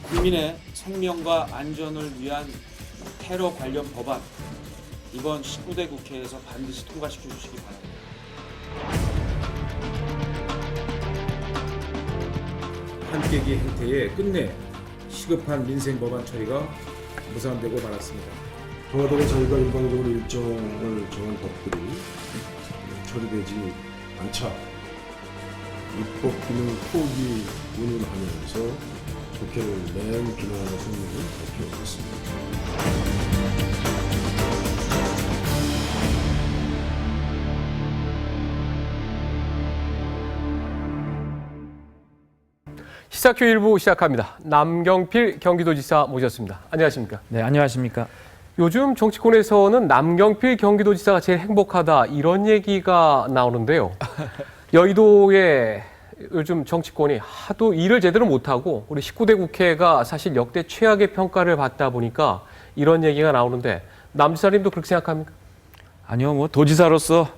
국민의 생명과 안전을 위한 테러 관련 법안 이번 19대 국회에서 반드시 통과시켜 주시기 바랍니다. 한깨기 행태에 끝내 시급한 민생 법안 처리가 무산되고 말았습니다. 청와대가 저희가 일방적으로 일정을 정한 법들이 처리되지 않자 입법 기능 포기 운운하면서 국회를 낸 비난의 성명을 발표했습니다. 시사큐 1부 시작합니다. 남경필 경기도지사 모셨습니다. 안녕하십니까? 네, 안녕하십니까? 요즘 정치권에서는 남경필 경기도지사가 제일 행복하다 이런 얘기가 나오는데요. 여의도의 요즘 정치권이 하도 일을 제대로 못하고 우리 19대 국회가 사실 역대 최악의 평가를 받다 보니까 이런 얘기가 나오는데 남 지사님도 그렇게 생각합니까? 아니요, 뭐 도지사로서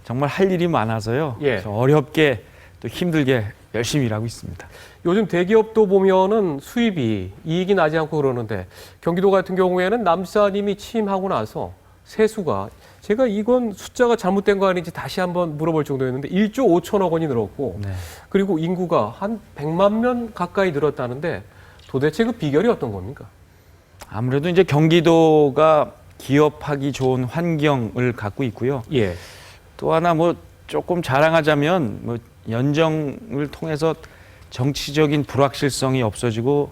정말 할 일이 많아서요. 예. 어렵게 또 힘들게 열심히 일하고 있습니다. 요즘 대기업도 보면은 수입이 이익이 나지 않고 그러는데 경기도 같은 경우에는 남 지사님이 취임하고 나서 세수가 제가 이건 숫자가 잘못된 거 아닌지 다시 한번 물어볼 정도였는데 1조 5천억 원이 늘었고 네. 그리고 인구가 한 100만 명 가까이 늘었다는데 도대체 그 비결이 어떤 겁니까? 아무래도 이제 경기도가 기업하기 좋은 환경을 갖고 있고요. 예. 또 하나 뭐 조금 자랑하자면 뭐 연정을 통해서 정치적인 불확실성이 없어지고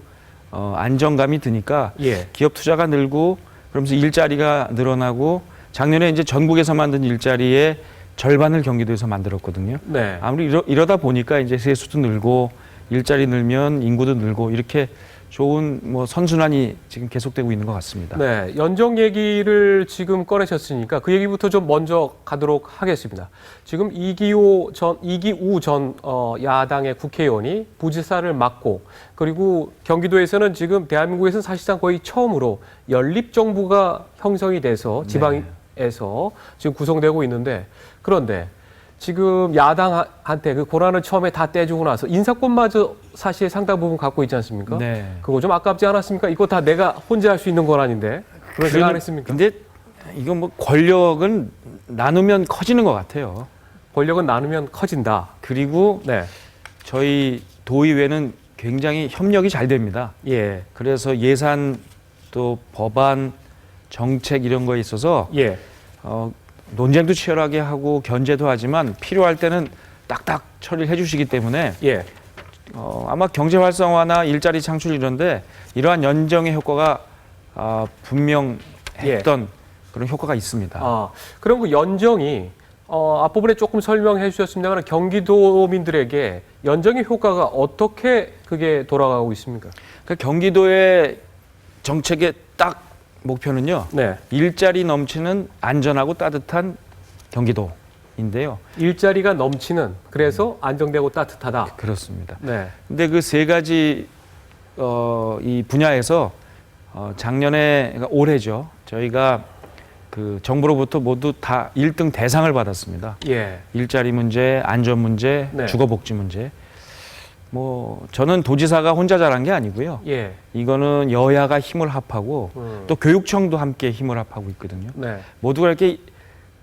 안정감이 드니까 예. 기업 투자가 늘고 그러면서 일자리가 늘어나고 작년에 이제 전국에서 만든 일자리의 절반을 경기도에서 만들었거든요. 네. 아무리 이러다 보니까 이제 세수도 늘고 일자리 늘면 인구도 늘고 이렇게 좋은 뭐 선순환이 지금 계속되고 있는 것 같습니다. 네, 연정 얘기를 지금 꺼내셨으니까 그 얘기부터 좀 먼저 가도록 하겠습니다. 지금 이기우 전 야당의 국회의원이 부지사를 맡고 그리고 경기도에서는 지금 대한민국에서는 사실상 거의 처음으로 연립정부가 형성이 돼서 지방에서 지금 구성되고 있는데 그런데 지금 야당한테 그 고난을 처음에 다 떼주고 나서 인사권마저 사실 상당 부분 갖고 있지 않습니까? 네. 그거 좀 아깝지 않았습니까? 이거 다 내가 혼자 할 수 있는 건 아닌데 그런 생각 안 했습니까? 근데 이건 뭐 권력은 나누면 커지는 것 같아요. 권력은 나누면 커진다. 그리고 네, 저희 도의회는 굉장히 협력이 잘 됩니다. 예, 그래서 예산 또 법안 정책 이런 거에 있어서 예, 논쟁도 치열하게 하고 견제도 하지만 필요할 때는 딱딱 처리를 해주시기 때문에 예. 아마 경제 활성화나 일자리 창출 이런데 이러한 연정의 효과가 분명했던 그런 효과가 있습니다. 그럼 그 연정이 앞부분에 조금 설명해 주셨습니다만 경기도민들에게 연정의 효과가 어떻게 그게 돌아가고 있습니까? 그러니까 경기도의 정책의 딱 목표는요. 네, 일자리 넘치는 안전하고 따뜻한 경기도인데요. 일자리가 넘치는 그래서 안정되고 따뜻하다. 그렇습니다. 네, 근데 그 세 가지 이 분야에서 작년에 그러니까 올해죠. 저희가 그 정부로부터 모두 다 1등 대상을 받았습니다. 예, 일자리 문제, 안전 문제, 네. 주거복지 문제. 뭐 저는 도지사가 혼자 잘한 게 아니고요. 예, 이거는 여야가 힘을 합하고 또 교육청도 함께 힘을 합하고 있거든요. 네. 모두가 이렇게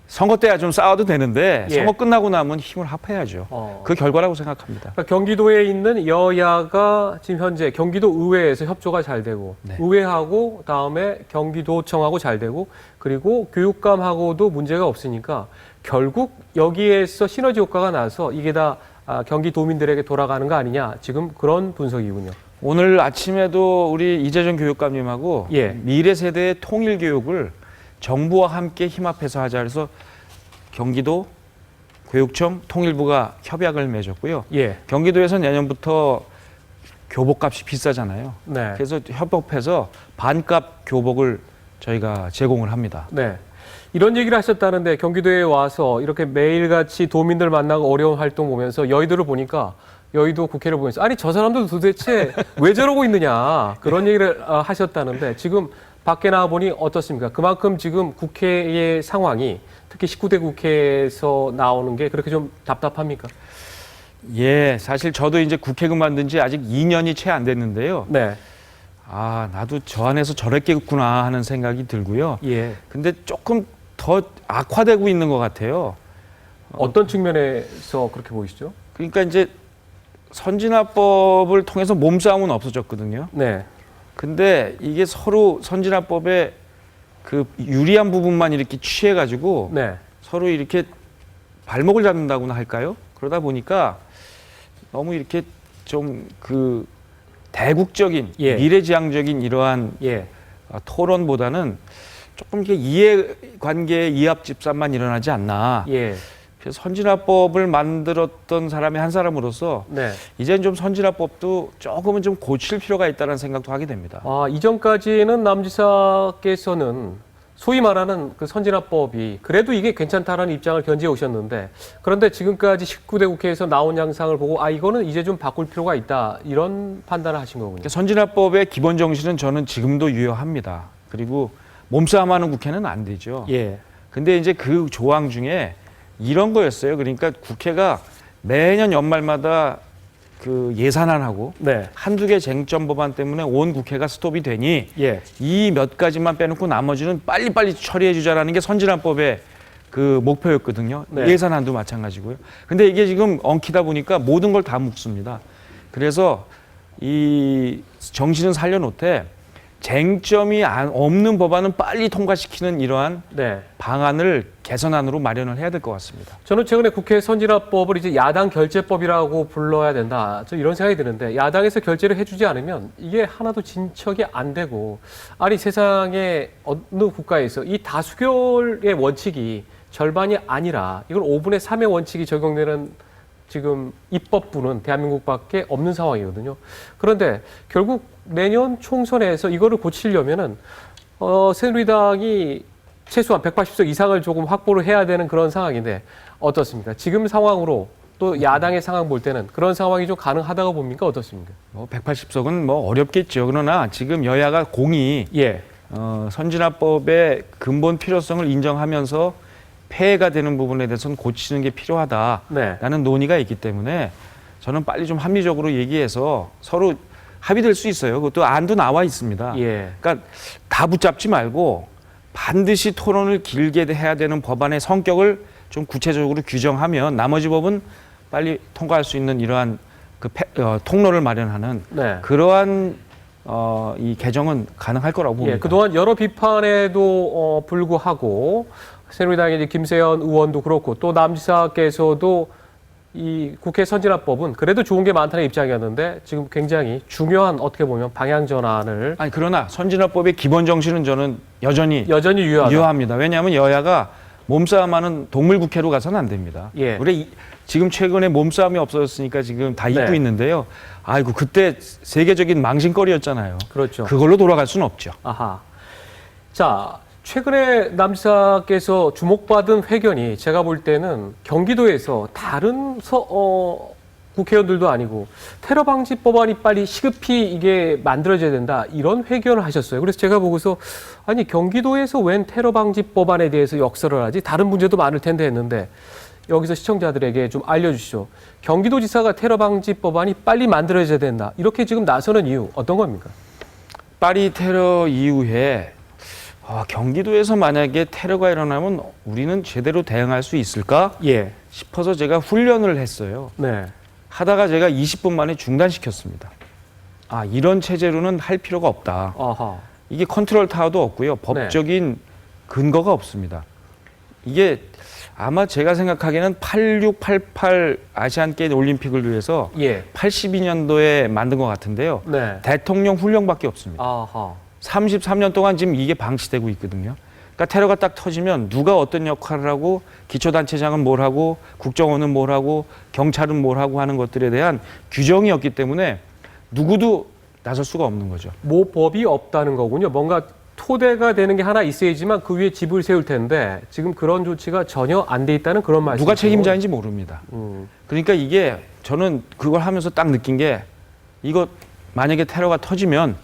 선거 때야 좀 싸워도 되는데 예. 선거 끝나고 나면 힘을 합해야죠. 그 결과라고 생각합니다. 그러니까 경기도에 있는 여야가 지금 현재 경기도 의회에서 협조가 잘 되고 네. 의회하고 다음에 경기도청하고 잘 되고 그리고 교육감하고도 문제가 없으니까 결국 여기에서 시너지 효과가 나서 이게 다 경기도민들에게 돌아가는 거 아니냐 지금 그런 분석이군요. 오늘 아침에도 우리 이재정 교육감님하고 예. 미래 세대의 통일 교육을 정부와 함께 힘합해서 하자 해서 경기도 교육청 통일부가 협약을 맺었고요. 예, 경기도에서 내년부터 교복값이 비싸잖아요. 네, 그래서 협업해서 반값 교복을 저희가 제공을 합니다. 네. 이런 얘기를 하셨다는데 경기도에 와서 이렇게 매일같이 도민들 만나고 어려운 활동 보면서 여의도를 보니까 여의도 국회를 보면서 아니 저 사람들 도대체 왜 저러고 있느냐 그런 얘기를 하셨다는데 지금 밖에 나와 보니 어떻습니까? 그만큼 지금 국회의 상황이 특히 19대 국회에서 나오는 게 그렇게 좀 답답합니까? 예, 사실 저도 이제 국회 그만둔 지 아직 2년이 채 안 됐는데요. 네. 아, 나도 저 안에서 저랬겠구나 하는 생각이 들고요. 예. 근데 조금 더 악화되고 있는 것 같아요. 어떤 측면에서 그렇게 보이시죠? 그러니까 이제 선진화법을 통해서 몸싸움은 없어졌거든요. 네. 근데 이게 서로 선진화법에 그 유리한 부분만 이렇게 취해가지고 네. 서로 이렇게 발목을 잡는다고나 할까요? 그러다 보니까 너무 이렇게 좀 그 대국적인 예. 미래지향적인 이러한 예. 토론보다는 조금 이렇게 이해관계 이합집산만 일어나지 않나. 예. 그래서 선진화법을 만들었던 사람의 한 사람으로서 네. 이제는 좀 선진화법도 조금은 좀 고칠 필요가 있다는 생각도 하게 됩니다. 아, 이전까지는 남 지사께서는 소위 말하는 그 선진화법이 그래도 이게 괜찮다라는 입장을 견지해 오셨는데, 그런데 지금까지 19대 국회에서 나온 양상을 보고 아, 이거는 이제 좀 바꿀 필요가 있다, 이런 판단을 하신 거군요. 그러니까 선진화법의 기본 정신은 저는 지금도 유효합니다. 그리고 몸싸움하는 국회는 안 되죠. 예. 근데 이제 그 조항 중에 이런 거였어요. 그러니까 국회가 매년 연말마다 그 예산안하고 네. 한두 개 쟁점 법안 때문에 온 국회가 스톱이 되니 예. 이 몇 가지만 빼놓고 나머지는 빨리빨리 처리해 주자라는 게 선진화법의 그 목표였거든요. 네. 예산안도 마찬가지고요. 근데 이게 지금 엉키다 보니까 모든 걸 다 묻습니다. 그래서 이 정신은 살려놓되 쟁점이 없는 법안은 빨리 통과시키는 이러한 네. 방안을 개선안으로 마련을 해야 될 것 같습니다. 저는 최근에 국회 선진화법을 이제 야당 결재법이라고 불러야 된다, 저 이런 생각이 드는데, 야당에서 결재를 해주지 않으면 이게 하나도 진척이 안 되고, 아니 세상에 어느 국가에서 이 다수결의 원칙이 절반이 아니라 이걸 5분의 3의 원칙이 적용되는 지금 입법부는 대한민국밖에 없는 상황이거든요. 그런데 결국 내년 총선에서 이거를 고치려면은 새누리당이 최소한 180석 이상을 조금 확보를 해야 되는 그런 상황인데 어떻습니까? 지금 상황으로 또 야당의 상황 볼 때는 그런 상황이 좀 가능하다고 봅니까? 어떻습니까? 180석은 뭐 어렵겠죠. 그러나 지금 여야가 공히 예. 선진화법의 근본 필요성을 인정하면서 폐해가 되는 부분에 대해서는 고치는 게 필요하다라는 네. 논의가 있기 때문에 저는 빨리 좀 합리적으로 얘기해서 서로 합의될 수 있어요. 그것도 안도 나와 있습니다. 예. 그러니까 다 붙잡지 말고 반드시 토론을 길게 해야 되는 법안의 성격을 좀 구체적으로 규정하면 나머지 법은 빨리 통과할 수 있는 이러한 그 통로를 마련하는 네. 그러한 이 개정은 가능할 거라고 봅니다. 예, 그동안 여러 비판에도 불구하고 새누리당의 이제 김세연 의원도 그렇고 또 남지사께서도 이 국회 선진화법은 그래도 좋은 게 많다는 입장이었는데 지금 굉장히 중요한 어떻게 보면 방향 전환을 아니 그러나 선진화법의 기본 정신은 저는 여전히 유효하다. 유효합니다. 왜냐하면 여야가 몸싸움하는 동물 국회로 가서는 안 됩니다. 예. 우리 지금 최근에 몸싸움이 없어졌으니까 지금 다 잊고 네. 있는데요. 아이고 그때 세계적인 망신거리였잖아요. 그렇죠. 그걸로 돌아갈 수는 없죠. 아하. 자, 최근에 남지사께서 주목받은 회견이 제가 볼 때는 경기도에서 다른 국회의원들도 아니고 테러 방지 법안이 빨리 시급히 이게 만들어져야 된다, 이런 회견을 하셨어요. 그래서 제가 보고서 아니 경기도에서 웬 테러 방지 법안에 대해서 역설을 하지? 다른 문제도 많을 텐데 했는데 여기서 시청자들에게 좀 알려주시죠. 경기도지사가 테러 방지 법안이 빨리 만들어져야 된다, 이렇게 지금 나서는 이유 어떤 겁니까? 파리 테러 이후에 경기도에서 만약에 테러가 일어나면 우리는 제대로 대응할 수 있을까 예. 싶어서 제가 훈련을 했어요. 네. 하다가 제가 20분 만에 중단시켰습니다. 이런 체제로는 할 필요가 없다. 아하. 이게 컨트롤 타워도 없고요. 법적인 근거가 없습니다. 이게 아마 제가 생각하기에는 86, 88 아시안 게임 올림픽을 위해서 예. 82년도에 만든 것 같은데요. 네. 대통령 훈령밖에 없습니다. 아하. 33년 동안 지금 이게 방치되고 있거든요. 그러니까 테러가 딱 터지면 누가 어떤 역할을 하고 기초단체장은 뭘 하고 국정원은 뭘 하고 경찰은 뭘 하고 하는 것들에 대한 규정이 없기 때문에 누구도 나설 수가 없는 거죠. 모법이 없다는 거군요. 뭔가 토대가 되는 게 하나 있어야지만 그 위에 집을 세울 텐데 지금 그런 조치가 전혀 안 돼 있다는 그런 말씀이죠. 누가 책임자인지 모릅니다. 음. 그러니까 이게 저는 그걸 하면서 딱 느낀 게 이거 만약에 테러가 터지면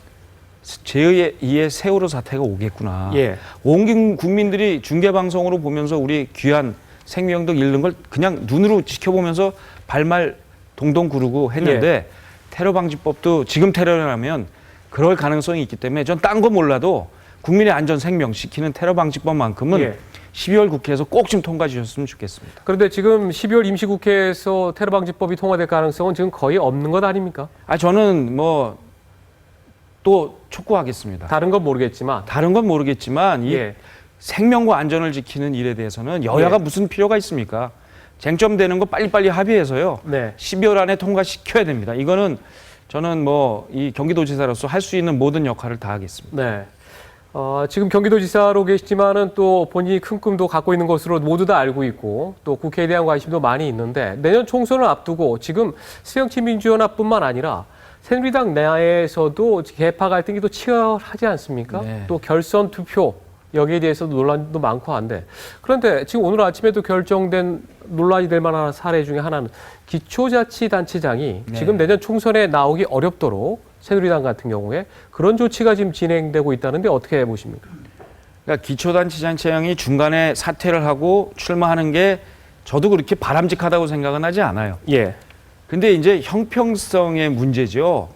제2의 세월호 사태가 오겠구나. 예. 온 국민들이 중계방송으로 보면서 우리 귀한 생명도 잃는 걸 그냥 눈으로 지켜보면서 발말 동동 구르고 했는데 테러 방지법도 지금 테러라면 그럴 가능성이 있기 때문에 전 딴 거 몰라도 국민의 안전 생명시키는 테러 방지법만큼은 예. 12월 국회에서 꼭 좀 통과해 주셨으면 좋겠습니다. 그런데 지금 12월 임시국회에서 테러 방지법이 통과될 가능성은 지금 거의 없는 것 아닙니까? 저는 뭐 또 촉구하겠습니다. 다른 건 모르겠지만. 다른 건 모르겠지만 이 예. 생명과 안전을 지키는 일에 대해서는 여야가 예. 무슨 필요가 있습니까? 쟁점되는 거 빨리빨리 합의해서요. 네. 12월 안에 통과시켜야 됩니다. 이거는 저는 뭐 이 경기도지사로서 할 수 있는 모든 역할을 다 하겠습니다. 네. 지금 경기도지사로 계시지만은 또 본인이 큰 꿈도 갖고 있는 것으로 모두 다 알고 있고 또 국회에 대한 관심도 많이 있는데 내년 총선을 앞두고 지금 새정치민주연합뿐만 아니라 새누리당 내에서도 개파 갈등이 또 치열하지 않습니까? 네. 또 결선 투표 여기에 대해서도 논란도 많고 한데 그런데 지금 오늘 아침에도 결정된 논란이 될 만한 사례 중에 하나는 기초자치단체장이 네. 지금 내년 총선에 나오기 어렵도록 새누리당 같은 경우에 그런 조치가 지금 진행되고 있다는데 어떻게 보십니까? 그러니까 기초단체장이 중간에 사퇴를 하고 출마하는 게 저도 그렇게 바람직하다고 생각은 하지 않아요. 예. 근데 이제 형평성의 문제죠.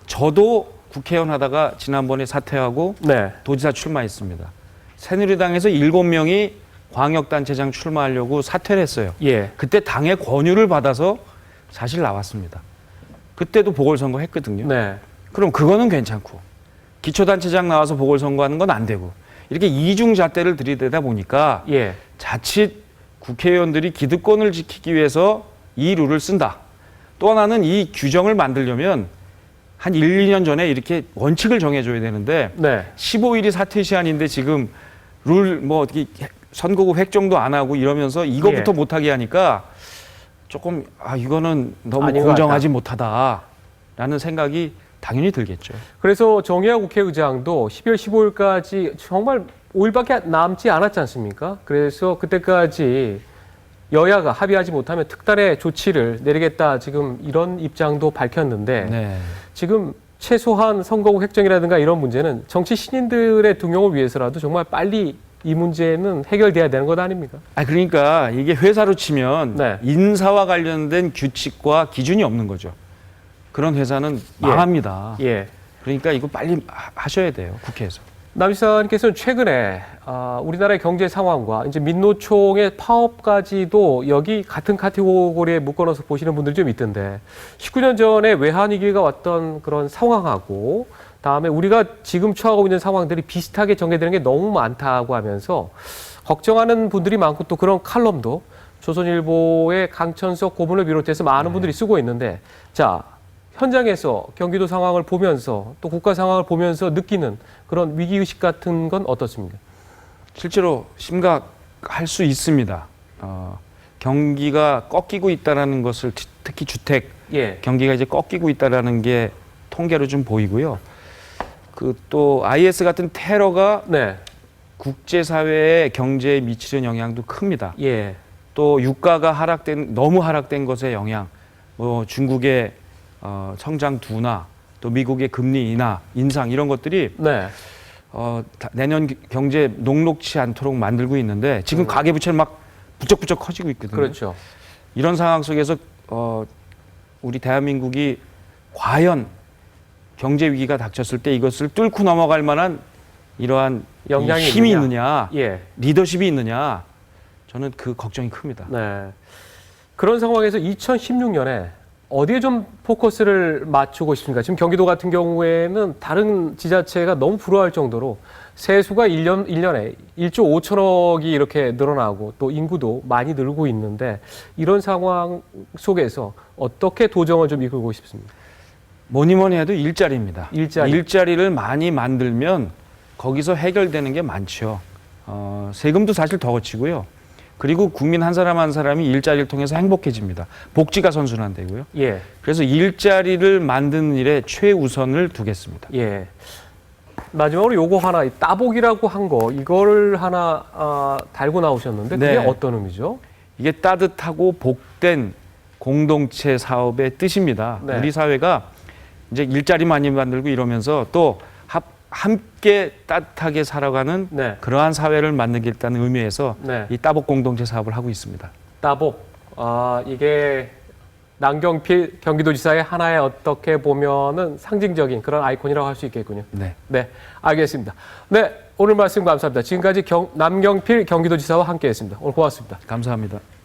저도 국회의원 하다가 지난번에 사퇴하고 네. 도지사 출마했습니다. 새누리당에서 7명이 광역단체장 출마하려고 사퇴를 했어요. 예. 그때 당의 권유를 받아서 사실 나왔습니다. 그때도 보궐선거 했거든요. 네. 그럼 그거는 괜찮고 기초단체장 나와서 보궐선거하는 건 안 되고 이렇게 이중잣대를 들이대다 보니까 예. 자칫 국회의원들이 기득권을 지키기 위해서 이 룰을 쓴다. 또 하나는 이 규정을 만들려면 한 1, 2년 전에 이렇게 원칙을 정해줘야 되는데 네. 15일이 사퇴 시한인데 지금 룰 뭐 어떻게 선거구 획정도 안 하고 이러면서 이거부터 예. 못하게 하니까 조금 이거는 너무 아닌 것 공정하지 못하다라는 생각이 당연히 들겠죠. 그래서 정의화 국회의장도 12월 15일까지 정말 5일밖에 남지 않았지 않습니까? 그래서 그때까지 여야가 합의하지 못하면 특단의 조치를 내리겠다 지금 이런 입장도 밝혔는데 네. 지금 최소한 선거구 획정이라든가 이런 문제는 정치 신인들의 등용을 위해서라도 정말 빨리 이 문제는 해결돼야 되는 것 아닙니까? 그러니까 이게 회사로 치면 네. 인사와 관련된 규칙과 기준이 없는 거죠. 그런 회사는 예. 망합니다. 예. 그러니까 이거 빨리 하셔야 돼요, 국회에서. 남지사님께서는 최근에 우리나라의 경제 상황과 이제 민노총의 파업까지도 여기 같은 카테고리에 묶어넣어서 보시는 분들이 좀 있던데 19년 전에 외환위기가 왔던 그런 상황하고 다음에 우리가 지금 처하고 있는 상황들이 비슷하게 전개되는 게 너무 많다고 하면서 걱정하는 분들이 많고 또 그런 칼럼도 조선일보의 강천석 고문을 비롯해서 많은 분들이 쓰고 있는데 자 현장에서 경기도 상황을 보면서 또 국가 상황을 보면서 느끼는 그런 위기의식 같은 건 어떻습니까? 실제로 심각할 수 있습니다. 경기가 꺾이고 있다는 것을 특히 주택 예. 경기가 이제 꺾이고 있다는 게 통계로 좀 보이고요. 그 또 IS 같은 테러가 네. 국제사회의 경제에 미치는 영향도 큽니다. 예. 또 유가가 너무 하락된 것의 영향, 뭐 중국의 성장 둔화, 또 미국의 금리 인상 이런 것들이 네. 내년 경제 녹록치 않도록 만들고 있는데 지금 가계부채는 막 부쩍부쩍 커지고 있거든요. 그렇죠. 이런 상황 속에서 우리 대한민국이 과연 경제 위기가 닥쳤을 때 이것을 뚫고 넘어갈 만한 이러한 역량이 힘이 있느냐. 있느냐, 예. 리더십이 있느냐, 저는 그 걱정이 큽니다. 네. 그런 상황에서 2016년에 어디에 좀 포커스를 맞추고 싶습니까? 지금 경기도 같은 경우에는 다른 지자체가 너무 부러워할 정도로 세수가 1년에 1조 5천억이 이렇게 늘어나고 또 인구도 많이 늘고 있는데 이런 상황 속에서 어떻게 도정을 좀 이끌고 싶습니까? 뭐니 해도 일자리입니다. 일자리를 많이 만들면 거기서 해결되는 게 많죠. 세금도 사실 더 거치고요. 그리고 국민 한 사람 한 사람이 일자리를 통해서 행복해집니다. 복지가 선순환되고요. 예. 그래서 일자리를 만드는 일에 최우선을 두겠습니다. 예. 마지막으로 요거 하나 따복이라고 한 거 이거를 하나 달고 나오셨는데 그게 네. 어떤 의미죠? 이게 따뜻하고 복된 공동체 사업의 뜻입니다. 네. 우리 사회가 이제 일자리 많이 만들고 이러면서 또 함께 따뜻하게 살아가는 네. 그러한 사회를 만들겠다는 의미에서 네. 이 따복 공동체 사업을 하고 있습니다. 따복. 이게 남경필 경기도지사의 하나의 어떻게 보면은 상징적인 그런 아이콘이라고 할 수 있겠군요. 네. 네, 알겠습니다. 네, 오늘 말씀 감사합니다. 지금까지 남경필 경기도지사와 함께했습니다. 오늘 고맙습니다. 감사합니다.